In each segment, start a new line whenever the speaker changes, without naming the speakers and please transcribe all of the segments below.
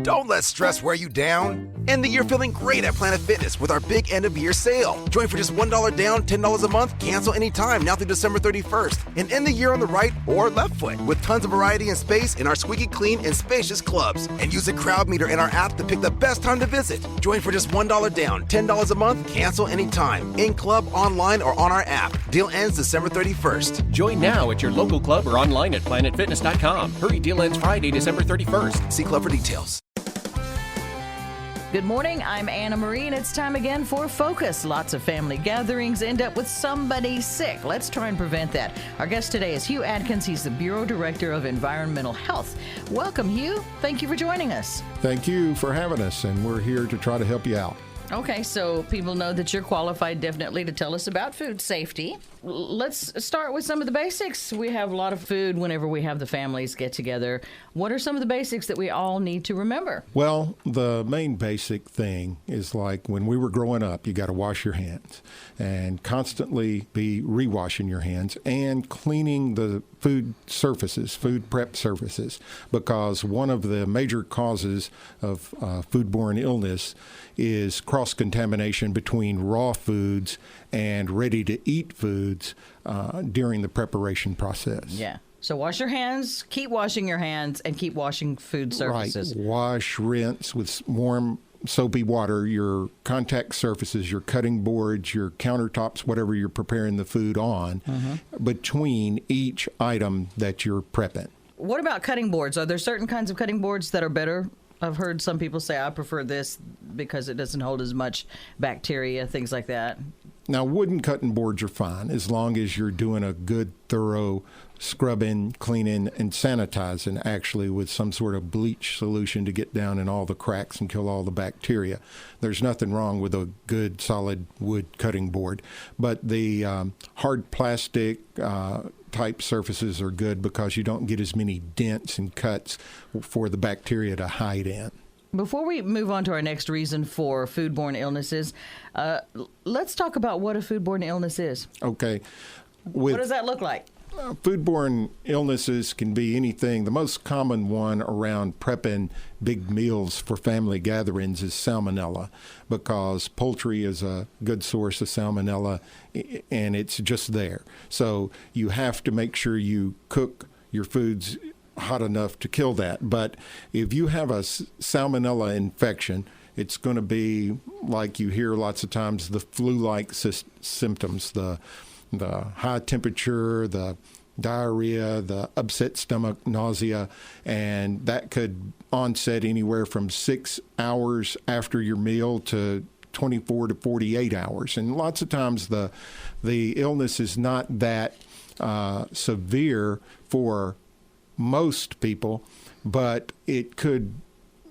Don't let stress wear you down. End the year feeling great at Planet Fitness with our big end-of-year sale. Join for just $1 down, $10 a month, cancel anytime now through December 31st. And end the year on the right or left foot with tons of variety and space in our squeaky clean and spacious clubs. And use the crowd meter in our app to pick the best time to visit. Join for just $1 down, $10 a month, cancel anytime. In club, online, or on our app. Deal ends December 31st.
Join now at your local club or online at planetfitness.com. Hurry, deal ends Friday, December 31st.
See club for details.
Good morning, I'm Anna Marie, and it's time again for Focus. Lots of family gatherings end up with somebody sick. Let's try and prevent that. Our guest today is Hugh Adkins. He's the Bureau Director of Environmental Health. Welcome, Hugh. Thank you for joining us.
Thank you for having us, and we're here to try to help you out.
Okay, so people know that you're qualified definitely to tell us about food safety. Let's start with some of the basics. We have a lot of food whenever we have the families get together. What are some of the basics that we all need to remember?
Well, the main basic thing is like when we were growing up, you got to wash your hands and constantly be re-washing your hands and cleaning the food surfaces, food prep surfaces, because one of the major causes of foodborne illness is cross-contamination between raw foods and ready-to-eat foods during the preparation process.
Yeah. So wash your hands, keep washing your hands, and keep washing food surfaces.
Right. Wash, rinse with warm, soapy water your contact surfaces, your cutting boards, your countertops, whatever you're preparing the food on, between each item that you're prepping.
What about cutting boards? Are there certain kinds of cutting boards that are better? I've heard some people say, I prefer this because it doesn't hold as much bacteria, things like that.
Now, wooden cutting boards are fine as long as you're doing a good, thorough scrubbing, cleaning, and sanitizing, actually, with some sort of bleach solution to get down in all the cracks and kill all the bacteria. There's nothing wrong with a good, solid wood cutting board. But the hard plastic type surfaces are good because you don't get as many dents and cuts for the bacteria to hide in.
Before we move on to our next reason for foodborne illnesses, let's talk about what a foodborne illness is.
Okay.
What does that look like?
Foodborne illnesses can be anything. The most common one around prepping big meals for family gatherings is salmonella, because poultry is a good source of salmonella, and it's just there. So you have to make sure you cook your foods hot enough to kill that. But if you have a salmonella infection, it's going to be like you hear lots of times, the flu-like symptoms, the high temperature, the diarrhea, the upset stomach, nausea, and that could onset anywhere from 6 hours after your meal to 24 to 48 hours. And lots of times the illness is not that severe for most people, but it could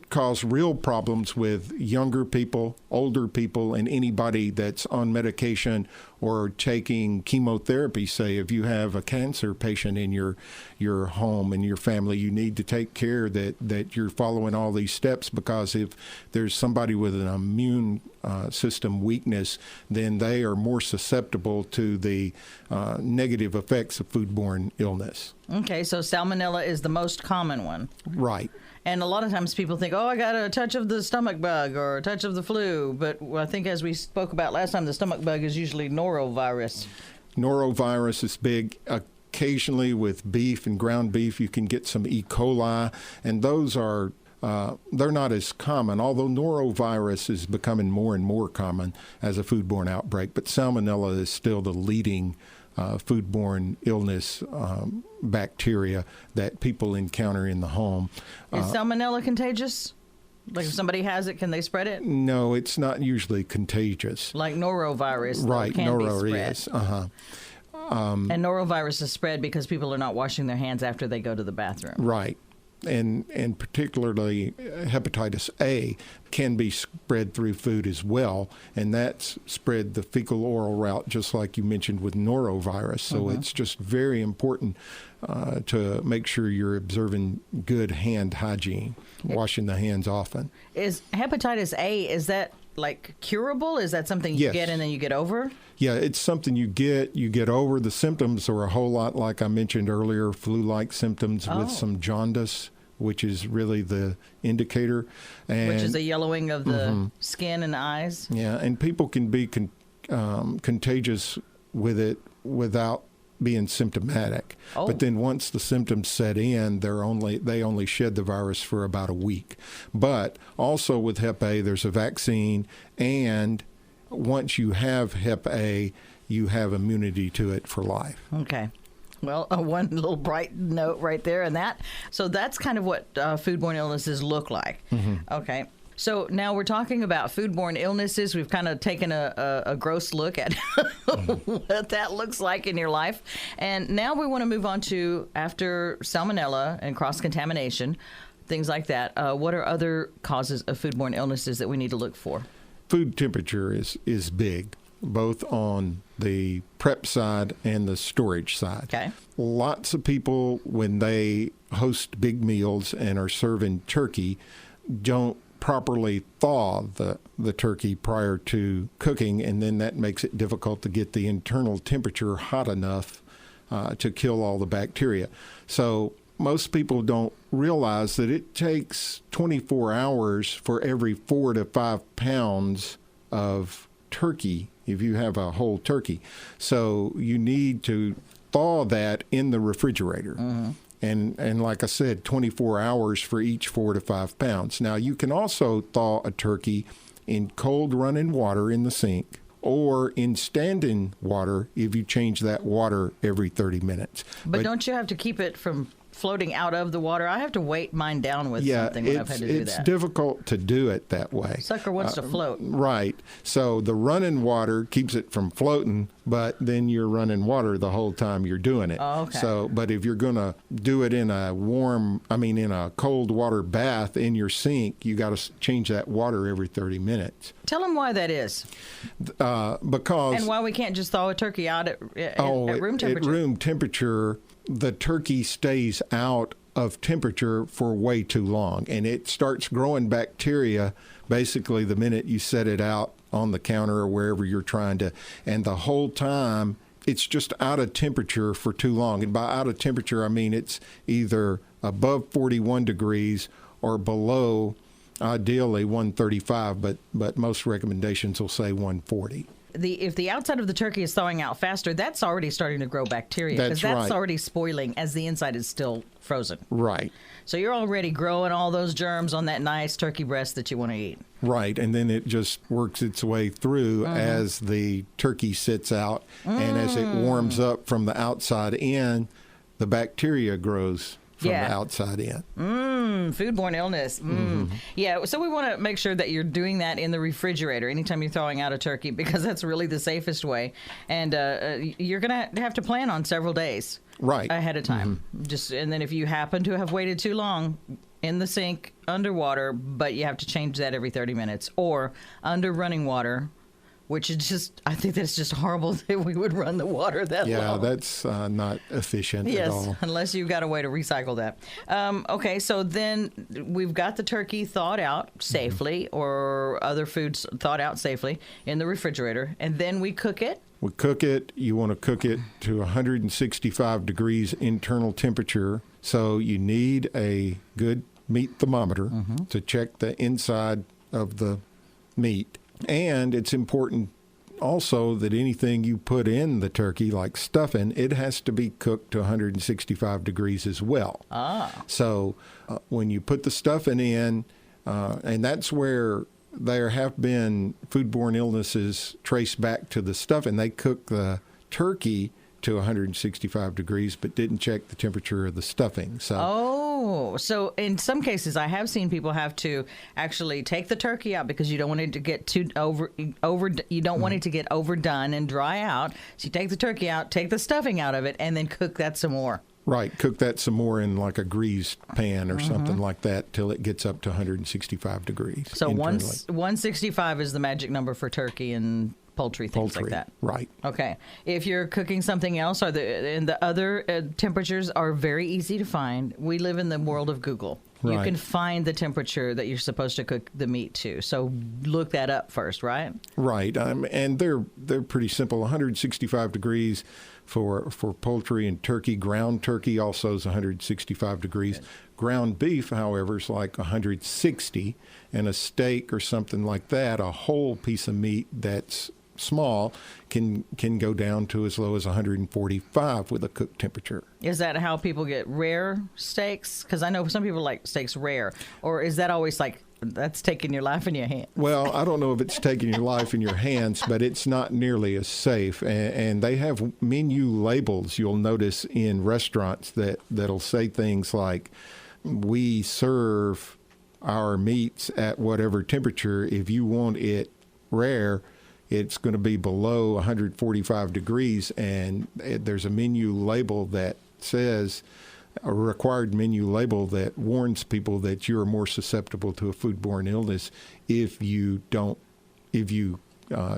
cause real problems with younger people, older people, and anybody that's on medication or taking chemotherapy. Say if you have a cancer patient in your home and your family, you need to take care that you're following all these steps, because if there's somebody with an immune system weakness, then they are more susceptible to the negative effects of foodborne illness.
Okay, so salmonella is the most common one.
Right.
And a lot of times people think, oh, I got a touch of the stomach bug or a touch of the flu. But I think as we spoke about last time, the stomach bug is usually norovirus.
Norovirus is big. Occasionally with beef and ground beef, you can get some E. coli, and those are they're not as common, although norovirus is becoming more and more common as a foodborne outbreak. But salmonella is still the leading foodborne illness bacteria that people encounter in the home.
Is salmonella contagious? Like if somebody has it, can they spread it?
No, it's not usually contagious.
Like norovirus,
right?
Can be
Noro
spread.
is.
And norovirus is spread because people are not washing their hands after they go to the bathroom.
Right. And particularly hepatitis A can be spread through food as well, and that's spread the fecal-oral route, just like you mentioned with norovirus. So it's just very important to make sure you're observing good hand hygiene, washing the hands often.
Is hepatitis A, is that like curable? Is that something you get and then you get over?
Yeah, it's something you get over. The symptoms are a whole lot like I mentioned earlier, flu-like symptoms with some jaundice which is really the indicator. And,
which is the yellowing of the skin and eyes.
Yeah, and people can be contagious with it without being symptomatic.
Oh.
But then once the symptoms set in, they only shed the virus for about a week. But also with Hep A, there's a vaccine, and once you have Hep A, you have immunity to it for life.
Okay. Well, one little bright note right there and that. So that's kind of what foodborne illnesses look like. Okay. So now we're talking about foodborne illnesses. We've kind of taken a gross look at what that looks like in your life. And now we want to move on to, after salmonella and cross-contamination, things like that, what are other causes of foodborne illnesses that we need to look for?
Food temperature is big, both on the prep side and the storage side.
Okay.
Lots of people, when they host big meals and are serving turkey, don't properly thaw the turkey prior to cooking, and then that makes it difficult to get the internal temperature hot enough to kill all the bacteria. So most people don't realize that it takes 24 hours for every 4 to 5 pounds of turkey if you have a whole turkey. So you need to thaw that in the refrigerator. And like I said, 24 hours for each 4 to 5 pounds. Now, you can also thaw a turkey in cold running water in the sink or in standing water if you change that water every 30 minutes.
But don't you have to keep it from floating out of the water? I have to weight mine down with something when I've had to do that.
It's difficult to do it that way.
Sucker wants to float.
Right. So the running water keeps it from floating, but then you're running water the whole time you're doing it.
Oh, okay.
So, but if you're going to do it in a in a cold water bath in your sink, you got to change that water every 30 minutes.
Tell them why that is.
Because...
And why we can't just thaw a turkey out at room temperature.
At room temperature, the turkey stays out of temperature for way too long, and it starts growing bacteria basically the minute you set it out on the counter or wherever you're trying to, and the whole time it's just out of temperature for too long. And by out of temperature, I mean it's either above 41 degrees or below, ideally 135, but most recommendations will say 140.
If the outside of the turkey is thawing out faster, that's already starting to grow bacteria, because that's already spoiling as the inside is still frozen.
Right.
So you're already growing all those germs on that nice turkey breast that you want to eat.
Right, and then it just works its way through as the turkey sits out, and as it warms up from the outside in, the bacteria grows from the outside in.
Foodborne illness. Yeah, so we want to make sure that you're doing that in the refrigerator anytime you're throwing out a turkey, because that's really the safest way. And you're going to have to plan on several days ahead of time. And then if you happen to have waited too long, in the sink, underwater, but you have to change that every 30 minutes, or under running water, which is just, I think that's just horrible that we would run the water that long.
Yeah, that's not efficient at all.
Yes, unless you've got a way to recycle that. Okay, so then we've got the turkey thawed out safely, or other foods thawed out safely in the refrigerator, and then we cook it.
We cook it. You want to cook it to 165 degrees internal temperature. So you need a good meat thermometer to check the inside of the meat. And it's important also that anything you put in the turkey, like stuffing, it has to be cooked to 165 degrees as well. So when you put the stuffing in, and that's where there have been foodborne illnesses traced back to the stuffing. They cook the turkey to 165 degrees, but didn't check the temperature of the stuffing. So,
so in some cases, I have seen people have to actually take the turkey out because you don't want it to get too you don't want it to get overdone and dry out. So you take the turkey out, take the stuffing out of it, and then cook that some more.
Right, cook that some more in like a greased pan or something like that till it gets up to 165 degrees.
So 165 is the magic number for turkey and poultry, things like that.
Right.
Okay. If you're cooking something else, and the other temperatures are very easy to find. We live in the world of Google. You
Right.
can find the temperature that you're supposed to cook the meat to. So look that up first, right?
Right, and they're pretty simple. 165 degrees for poultry and turkey. Ground turkey also is 165 degrees.
Good.
Ground beef, however, is like 160, and a steak or something like that, a whole piece of meat that's small, can go down to as low as 145 with a cook temperature.
Is that how people get rare steaks? Because I know some people like steaks rare. Or is that always like, that's taking your life in your hand?
Well, I don't know if it's taking your life in your hands, but it's not nearly as safe. And they have menu labels, you'll notice, in restaurants that'll say things like, we serve our meats at whatever temperature. If you want it rare, it's going to be below 145 degrees, and there's a menu label that says, a required menu label that warns people that you're more susceptible to a foodborne illness if you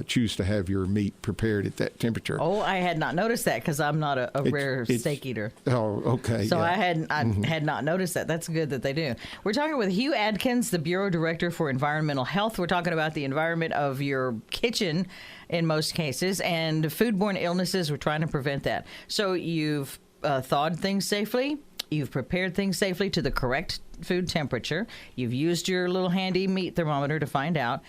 choose to have your meat prepared at that temperature.
Oh, I had not noticed that because I'm not a rare steak eater.
Oh, okay.
So
yeah.
I had not noticed that. That's good that they do. We're talking with Hugh Adkins, the Bureau Director for Environmental Health. We're talking about the environment of your kitchen in most cases, and foodborne illnesses. We're trying to prevent that. So you've thawed things safely. You've prepared things safely to the correct food temperature. You've used your little handy meat thermometer to find out.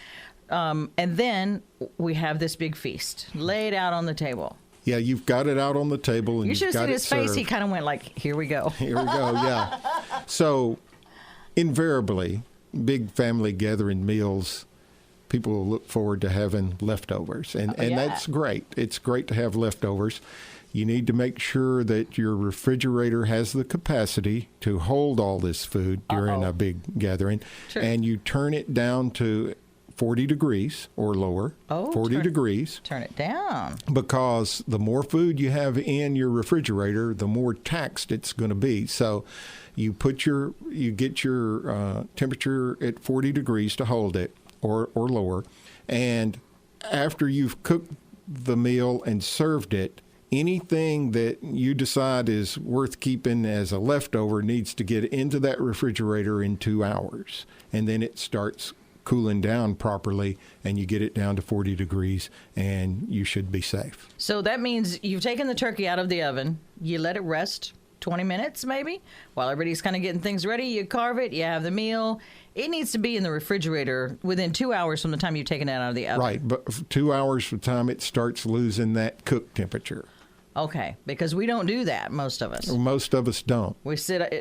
And then we have this big feast laid out on the table.
Yeah, you've got it out on the table. And
You should have
got
seen
it
his face.
served.
He kind of went like, here we go.
Here we go, yeah. So, invariably, big family gathering meals, people will look forward to having leftovers. And that's great. It's great to have leftovers. You need to make sure that your refrigerator has the capacity to hold all this food during a big gathering.
Sure.
And you turn it down to 40 degrees or lower. 40 degrees.
Turn it down.
Because the more food you have in your refrigerator, the more taxed it's going to be. So you get your temperature at 40 degrees to hold it or lower. And after you've cooked the meal and served it, anything that you decide is worth keeping as a leftover needs to get into that refrigerator in 2 hours. And then it starts cooling down properly, and you get it down to 40 degrees, and you should be safe.
So that means you've taken the turkey out of the oven. You let it rest 20 minutes maybe while everybody's kind of getting things ready. You carve it. You have the meal. It needs to be in the refrigerator within 2 hours from the time you've taken it out of the oven.
Right, but 2 hours from the time it starts losing that cook temperature.
Okay, because we don't do that, most of us.
Most of us don't.
We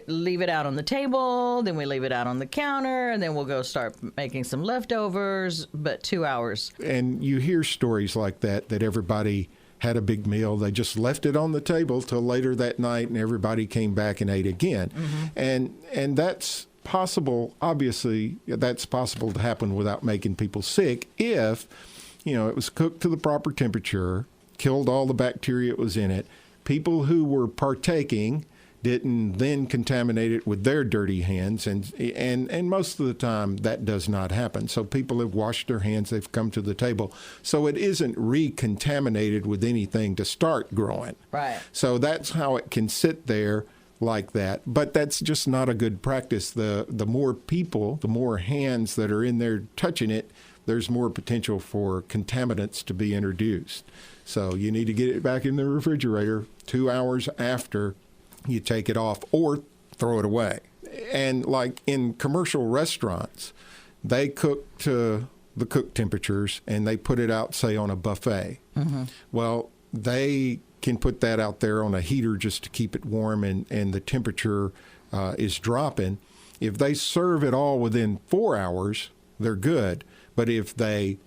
leave it out on the table, then we leave it out on the counter, and then we'll go start making some leftovers, but 2 hours.
And you hear stories like that everybody had a big meal. They just left it on the table till later that night, and everybody came back and ate again. Mm-hmm. And that's possible. Obviously, that's possible to happen without making people sick if, it was cooked to the proper temperature, killed all the bacteria that was in it. People who were partaking didn't then contaminate it with their dirty hands, and most of the time that does not happen. So people have washed their hands, they've come to the table. So it isn't recontaminated with anything to start growing.
Right.
So that's how it can sit there like that. But that's just not a good practice. The more people, the more hands that are in there touching it, there's more potential for contaminants to be introduced. So you need to get it back in the refrigerator 2 hours after you take it off, or throw it away. And like in commercial restaurants, they cook to the cook temperatures and they put it out, say, on a buffet. Mm-hmm. Well, they can put that out there on a heater just to keep it warm, and the temperature is dropping. If they serve it all within 4 hours, they're good. But if they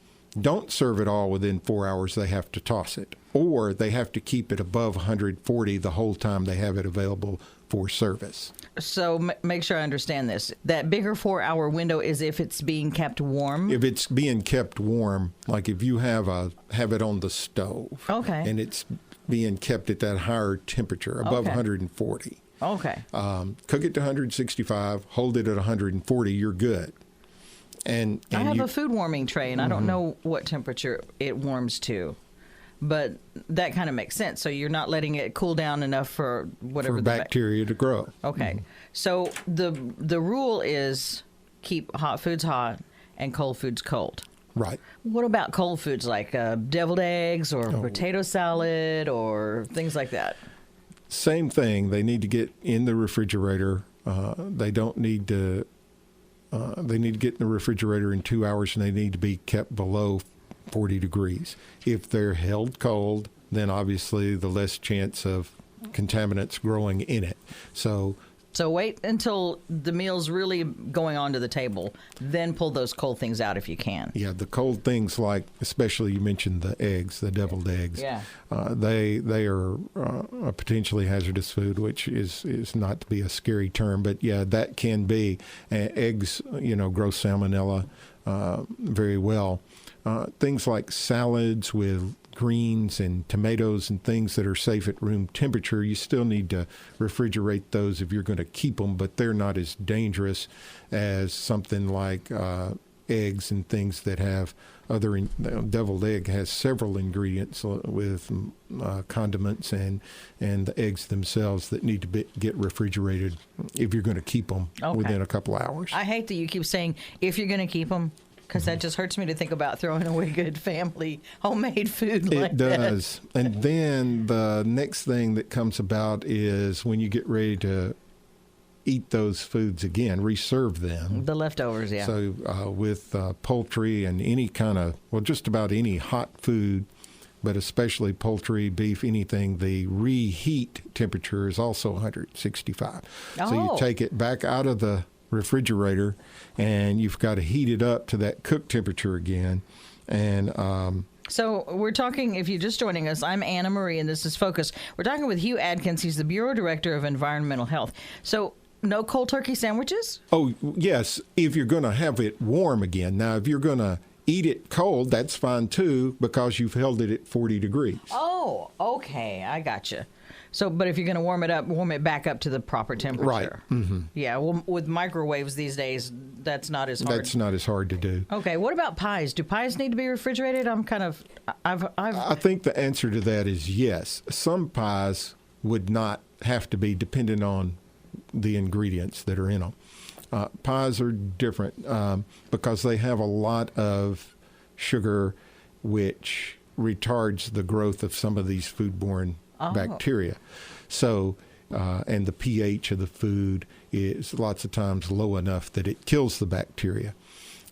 don't serve it all within 4 hours, they have to toss it. Or they have to keep it above 140 the whole time they have it available for service.
So make sure I understand this. That bigger 4 hour window is if it's being kept warm?
If it's being kept warm, like if you have it on the stove.
Okay.
And it's being kept at that higher temperature, above 140.
Okay.
Cook it to 165, hold it at 140, you're good. And
I have a food warming tray, and I don't know what temperature it warms to. but that kind of makes sense. So you're not letting it cool down enough for whatever
for bacteria to grow.
Okay. So the rule is keep hot foods hot and cold foods cold.
Right.
What about cold foods like deviled eggs or potato salad or things like that?
Same thing. They need to get in the refrigerator. They don't need to. They need to get in the refrigerator in 2 hours, and they need to be kept below 40 degrees. If they're held cold, then obviously the less chance of contaminants growing in it. So
wait until the meal's really going onto the table, then pull those cold things out if you can.
Yeah, the cold things, like especially you mentioned the eggs, the deviled eggs.
Yeah.
They are a potentially hazardous food, which is not to be a scary term, but yeah, that can be. Eggs, grow salmonella very well. Things like salads with greens and tomatoes and things that are safe at room temperature, you still need to refrigerate those if you're going to keep them, but they're not as dangerous as something like eggs and things that have other. Deviled egg has several ingredients with condiments and the eggs themselves that need to get refrigerated if you're going to keep them within a couple hours.
I hate that you keep saying if you're going to keep them, because that just hurts me to think about throwing away good family homemade food like that. It does.
And then the next thing that comes about is when you get ready to eat those foods again, reserve them.
The leftovers, yeah.
So with poultry and any kind of, just about any hot food, but especially poultry, beef, anything, the reheat temperature is also 165. So you take it back out of the refrigerator and you've got to heat it up to that cook temperature again. And
so we're talking, if you're just joining us, I'm Anna Marie and this is Focus. We're talking with Hugh Adkins. He's the Bureau Director of Environmental Health. So no cold turkey sandwiches?
Oh, yes, if you're going to have it warm again. Now, if you're going to eat it cold, that's fine too, because you've held it at 40 degrees.
Oh, okay. I gotcha. So, but if you're going to warm it back up to the proper temperature.
Right. Mm-hmm.
Yeah. Well, with microwaves these days, that's not as hard.
That's not as hard to do.
Okay. What about pies? Do pies need to be refrigerated?
I think the answer to that is yes. Some pies would not have to be, depending on the ingredients that are in them. Pies are different because they have a lot of sugar, which retards the growth of some of these foodborne bacteria. So, and the pH of the food is lots of times low enough that it kills the bacteria.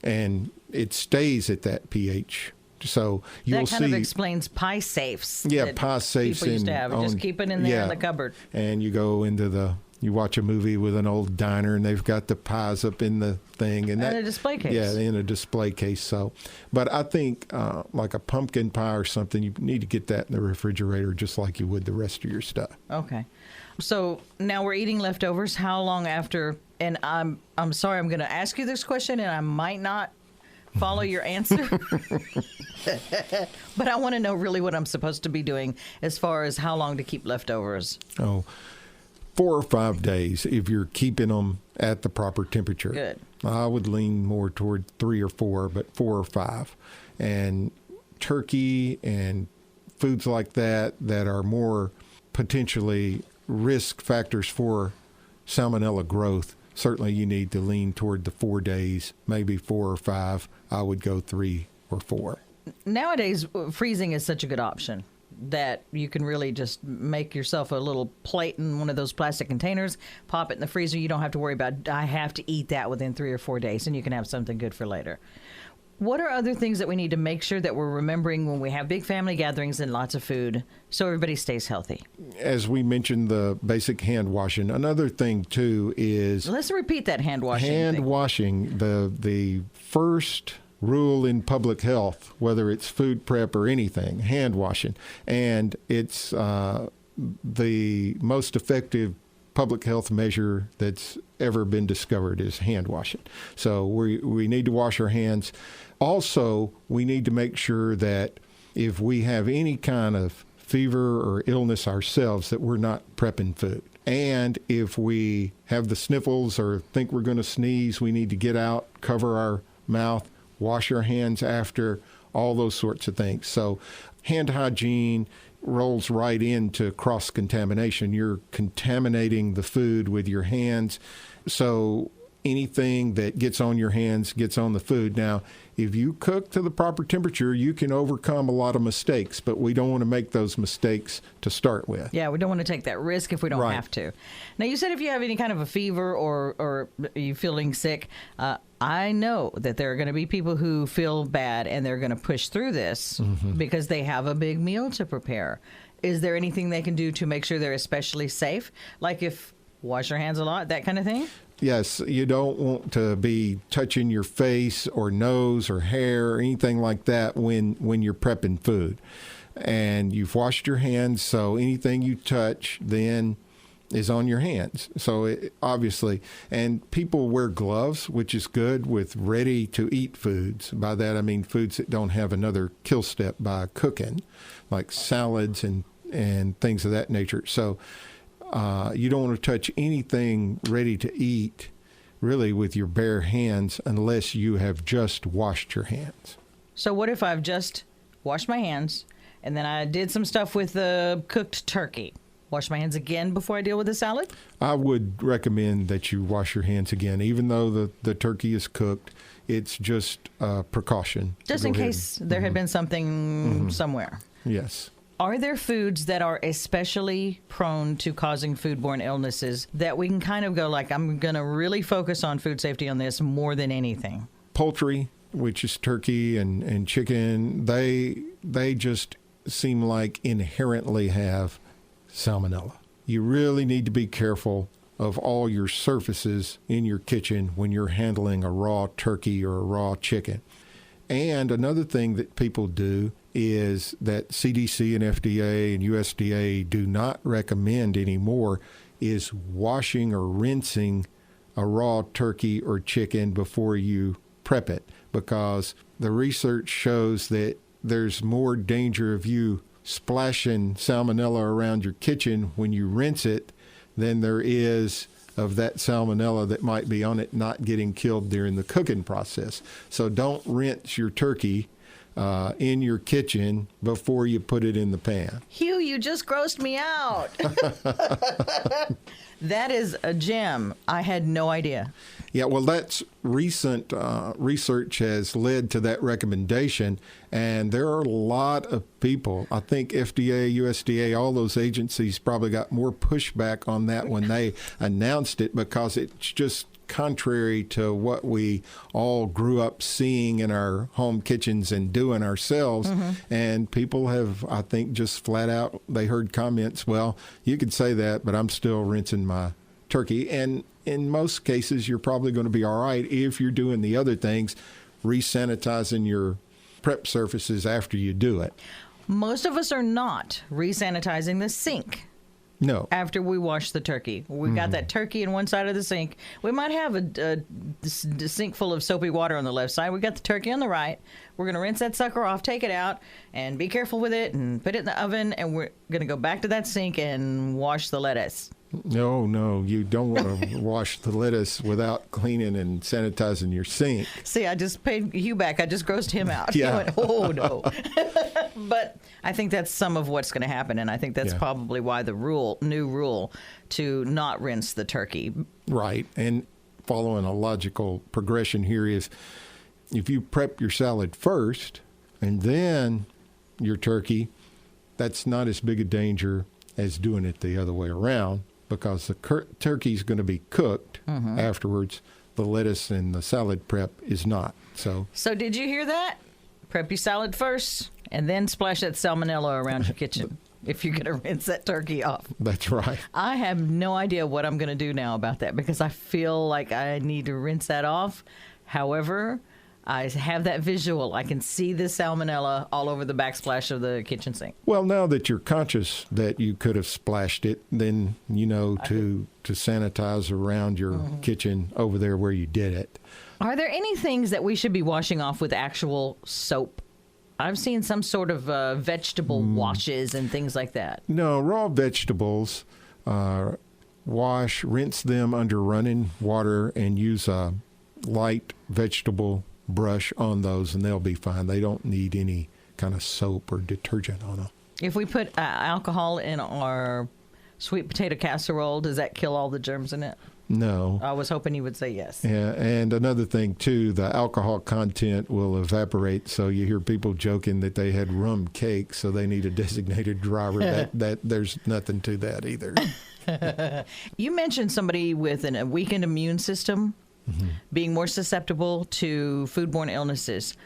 And it stays at that pH. So you'll see.
That kind of explains pie safes.
Yeah, pie safes.
People used to have. Just keep it in there in the cupboard.
And you go into you watch a movie with an old diner and they've got the pies up in the thing. And
a display case.
Yeah, in a display case. So, but I think like a pumpkin pie or something, you need to get that in the refrigerator just like you would the rest of your stuff.
Okay. So now we're eating leftovers. How long after? And I'm sorry, I'm going to ask you this question and I might not follow your answer. But I want to know really what I'm supposed to be doing as far as how long to keep leftovers.
4 or 5 days if you're keeping them at the proper temperature.
Good.
I would lean more toward 3 or 4, but 4 or 5. And turkey and foods like that are more potentially risk factors for salmonella growth, certainly you need to lean toward the 4 days, maybe 4 or 5. I would go 3 or 4.
Nowadays, freezing is such a good option that you can really just make yourself a little plate in one of those plastic containers, pop it in the freezer. You don't have to worry about, I have to eat that within 3 or 4 days, and you can have something good for later. What are other things that we need to make sure that we're remembering when we have big family gatherings and lots of food so everybody stays healthy?
As we mentioned, the basic hand washing. Another thing, too, is...
Let's repeat that hand washing.
Hand washing, the first rule in public health, whether it's food prep or anything, hand washing. And it's the most effective public health measure that's ever been discovered is hand washing. So we need to wash our hands. Also, we need to make sure that if we have any kind of fever or illness ourselves, that we're not prepping food. And if we have the sniffles or think we're going to sneeze, we need to get out, cover our mouth, wash our hands after. all those sorts of things. So hand hygiene rolls right into cross-contamination. You're contaminating the food with your hands. So anything that gets on your hands gets on the food. Now, if you cook to the proper temperature, you can overcome a lot of mistakes, but we don't want to make those mistakes to start with.
Yeah, we don't want to take that risk if we don't
Right.
have to. Now, you said if you have any kind of a fever or are you feeling sick, I know that there are going to be people who feel bad and they're going to push through this because they have a big meal to prepare. Is there anything they can do to make sure they're especially safe? Like if wash your hands a lot, that kind of thing?
Yes, you don't want to be touching your face or nose or hair or anything like that when you're prepping food. And you've washed your hands, so anything you touch then is on your hands. So obviously, and people wear gloves, which is good with ready-to-eat foods. By that I mean foods that don't have another kill step by cooking, like salads and things of that nature. So you don't want to touch anything ready to eat really with your bare hands unless you have just washed your hands.
So what if I've just washed my hands and then I did some stuff with the cooked turkey? Wash my hands again before I deal with the salad?
I would recommend that you wash your hands again. Even though the turkey is cooked, it's just a precaution.
Just in case there had been something somewhere.
Yes.
Are there foods that are especially prone to causing foodborne illnesses that we can kind of go like, I'm going to really focus on food safety on this more than anything?
Poultry, which is turkey and chicken, they just seem like inherently have salmonella. You really need to be careful of all your surfaces in your kitchen when you're handling a raw turkey or a raw chicken. And another thing that people do is that CDC and FDA and USDA do not recommend anymore is washing or rinsing a raw turkey or chicken before you prep it, because the research shows that there's more danger of you splashing salmonella around your kitchen when you rinse it than there is of that salmonella that might be on it not getting killed during the cooking process. So don't rinse your turkey in your kitchen before you put it in the pan.
Hugh, you just grossed me out. That is a gem. I had no idea.
Yeah, well, that's recent research has led to that recommendation, and there are a lot of people. I think FDA, USDA, all those agencies probably got more pushback on that when they announced it, because it's just contrary to what we all grew up seeing in our home kitchens and doing ourselves. And people have, I think, just flat out, they heard comments, well, you could say that, but I'm still rinsing my turkey. And in most cases, you're probably going to be all right if you're doing the other things, re-sanitizing your prep surfaces after you do it.
Most of us are not re-sanitizing the sink.
No.
After we wash the turkey. We've got that turkey in one side of the sink. We might have a sink full of soapy water on the left side. We got the turkey on the right. We're going to rinse that sucker off, take it out, and be careful with it, and put it in the oven, and we're going to go back to that sink and wash the lettuce.
No, you don't want to wash the lettuce without cleaning and sanitizing your sink.
See, I just paid Hugh back. I just grossed him out.
Yeah.
He went, oh, no. But I think that's some of what's going to happen, and I think that's probably why the new rule to not rinse the turkey.
Right, and following a logical progression here is if you prep your salad first and then your turkey, that's not as big a danger as doing it the other way around, because the turkey is going to be cooked afterwards. The lettuce and the salad prep is not. So
did you hear that? Prep your salad first, and then splash that salmonella around your kitchen if you're going to rinse that turkey off.
That's right.
I have no idea what I'm going to do now about that, because I feel like I need to rinse that off. However, I have that visual. I can see the salmonella all over the backsplash of the kitchen sink.
Well, now that you're conscious that you could have splashed it, then you know to sanitize around your kitchen over there where you did it.
Are there any things that we should be washing off with actual soap? I've seen some sort of vegetable washes and things like that.
No, raw vegetables, rinse them under running water and use a light vegetable brush on those, and they'll be fine. They don't need any kind of soap or detergent on them.
If we put alcohol in our sweet potato casserole, does that kill all the germs in it?
No.
I was hoping you would say yes.
Yeah, and another thing, too, the alcohol content will evaporate, so you hear people joking that they had rum cake, so they need a designated driver. that there's nothing to that either.
You mentioned somebody with a weakened immune system being more susceptible to foodborne illnesses.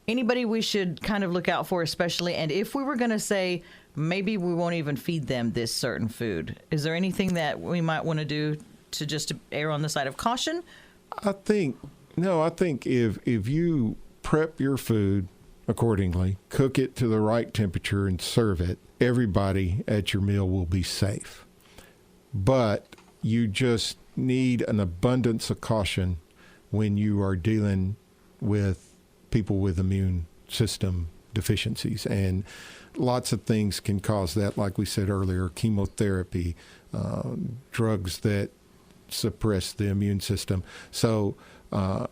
Anybody we should kind of look out for especially? And if we were going to say maybe we won't even feed them this certain food, is there anything that we might want to do to just err on the side of caution?
I think if you prep your food accordingly, cook it to the right temperature and serve it, everybody at your meal will be safe. But you just need an abundance of caution when you are dealing with people with immune system deficiencies. And lots of things can cause that, like we said earlier, chemotherapy, drugs that suppress the immune system. So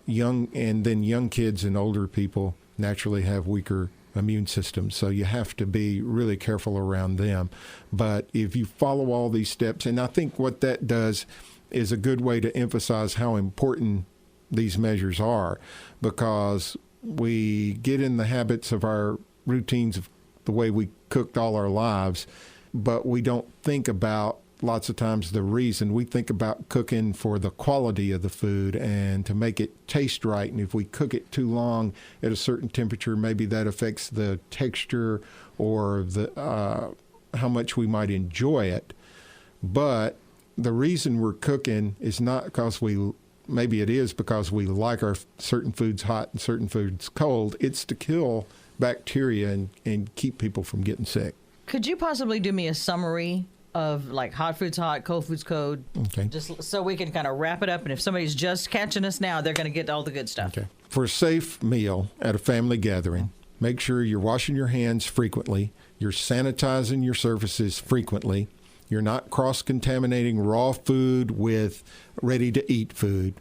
young kids and older people naturally have weaker immune systems, so you have to be really careful around them. But if you follow all these steps, and I think what that does is a good way to emphasize how important these measures are, because we get in the habits of our routines of the way we cooked all our lives, but we don't think about lots of times the reason. We think about cooking for the quality of the food and to make it taste right. And if we cook it too long at a certain temperature, maybe that affects the texture or the how much we might enjoy it. But the reason we're cooking is not because maybe it is because we like our certain foods hot and certain foods cold. It's to kill bacteria and keep people from getting sick.
Could you possibly do me a summary of like hot foods hot, cold foods cold?
Okay.
Just so we can kind of wrap it up. And if somebody's just catching us now, they're going to get all the good stuff.
Okay. For a safe meal at a family gathering, make sure you're washing your hands frequently. You're sanitizing your surfaces frequently. You're not cross-contaminating raw food with ready-to-eat food.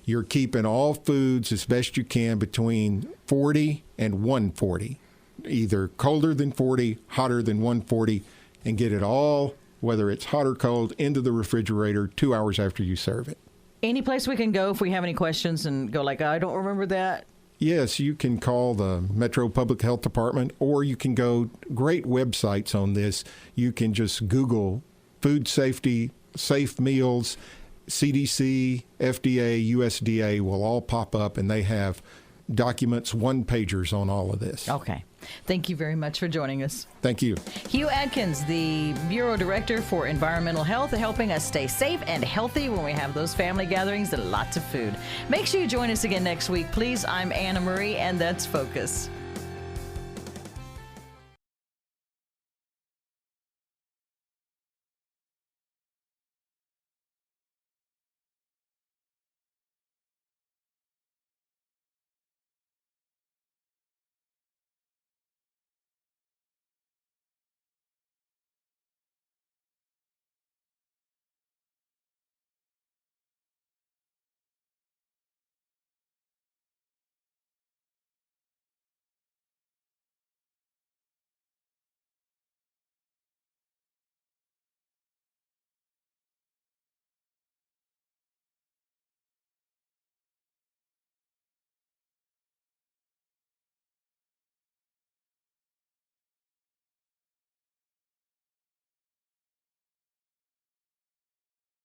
You're keeping all foods as best you can between 40 and 140, either colder than 40, hotter than 140, and get it all, whether it's hot or cold, into the refrigerator 2 hours after you serve it.
Any place we can go if we have any questions and go like, I don't remember that?
Yes, you can call the Metro Public Health Department, or you can go, great websites on this. You can just Google food safety, safe meals, CDC, FDA, USDA will all pop up, and they have documents, one-pagers on all of this.
Okay. Thank you very much for joining us.
Thank you.
Hugh Adkins, the Bureau Director for Environmental Health, helping us stay safe and healthy when we have those family gatherings and lots of food. Make sure you join us again next week, please. I'm Anna Marie, and that's Focus.